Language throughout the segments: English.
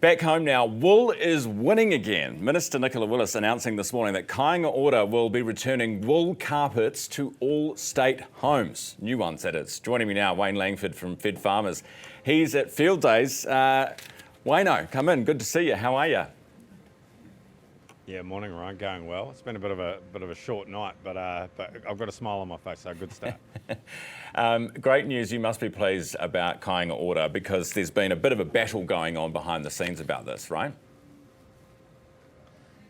Back home now, wool is winning again. Minister Nicola Willis announcing this morning that Kāinga Ora will be returning wool carpets to all state homes. New ones, that is. Joining me now, Wayne Langford from Fed Farmers. He's at Field Days. Wayno, come in. Good to see you. How are you? Yeah, morning, Ryan. Going well. It's been a bit of a short night, but I've got a smile on my face, so good start. Great news. You must be pleased about Kāinga Ora because there's been a bit of a battle going on behind the scenes about this, right?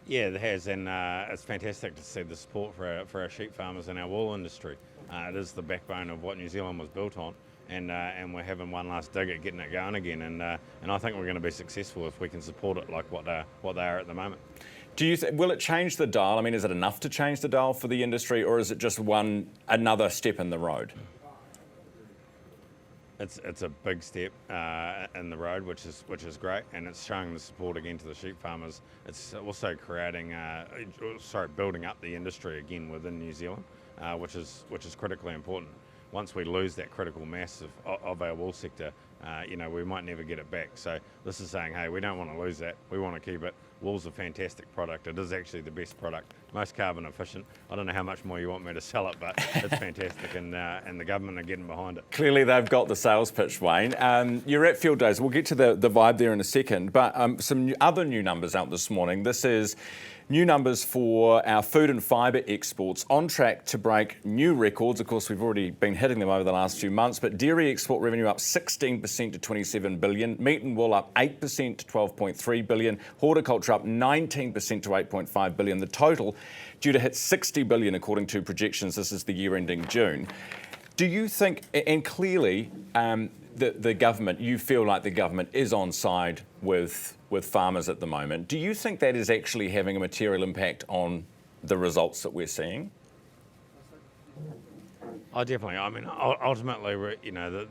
Yeah, there has, and it's fantastic to see the support for our sheep farmers and our wool industry. It is the backbone of what New Zealand was built on, and we're having one last dig at getting it going again. And I think we're going to be successful if we can support it like what they are at the moment. Do you will it change the dial? I mean, is it enough to change the dial for the industry, or is it just another step in the road? It's a big step in the road, which is great, and it's showing the support again to the sheep farmers. It's also building up the industry again within New Zealand, which is critically important. Once we lose that critical mass of our wool sector, we might never get it back. So this is saying, hey, we don't want to lose that. We want to keep it. Wool's a fantastic product. It is actually the best product, most carbon efficient. I don't know how much more you want me to sell it, but it's fantastic, and the government are getting behind it. Clearly, they've got the sales pitch, Wayne. You're at Field Days. We'll get to the vibe there in a second, but some other new numbers out this morning. This is new numbers for our food and fibre exports, on track to break new records. Of course, we've already been hitting them over the last few months, but dairy export revenue up 16% to 27 billion, meat and wool up 8% to 12.3 billion, horticulture up 19% to 8.5 billion. The total due to hit 60 billion according to projections. This is the year ending June. Do you think, and clearly the government, you feel like the government is on side with farmers at the moment. Do you think that is actually having a material impact on the results that we're seeing? Oh, definitely. I mean, ultimately,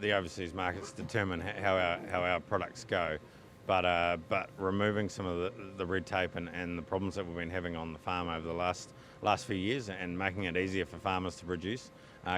the overseas markets determine how our products go, but removing some of the red tape and the problems that we've been having on the farm over the last few years, and making it easier for farmers to produce,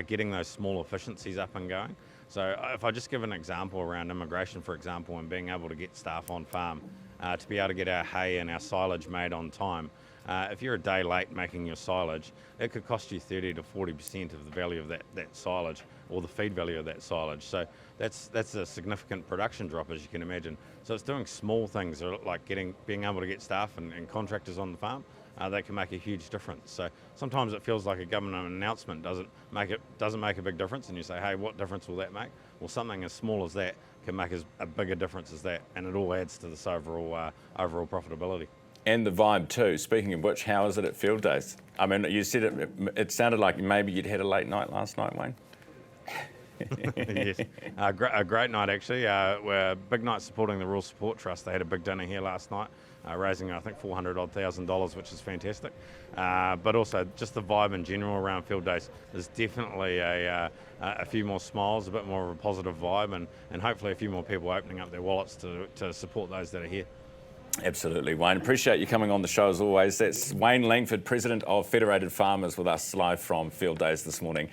getting those small efficiencies up and going. So if I just give an example around immigration, for example, and being able to get staff on farm, to be able to get our hay and our silage made on time. If you're a day late making your silage, it could cost you 30 to 40% of the value of that silage, or the feed value of that silage. So that's a significant production drop, as you can imagine. So it's doing small things like being able to get staff and contractors on the farm. That can make a huge difference. So sometimes it feels like a government announcement doesn't make a big difference, and you say, hey, what difference will that make? Well, something as small as that can make a bigger difference as that, and it all adds to this overall profitability. And the vibe too. Speaking of which, how is it at Field Days? I mean, you said it sounded like maybe you'd had a late night last night, Wayne. Yes, a great night actually. We're a big night supporting the Rural Support Trust. They had a big dinner here last night, raising I think $400,000, which is fantastic. But also just the vibe in general around Field Days. There's definitely a few more smiles, a bit more of a positive vibe, and hopefully a few more people opening up their wallets to support those that are here. Absolutely, Wayne. Appreciate you coming on the show as always. That's Wayne Langford, President of Federated Farmers, with us live from Field Days this morning.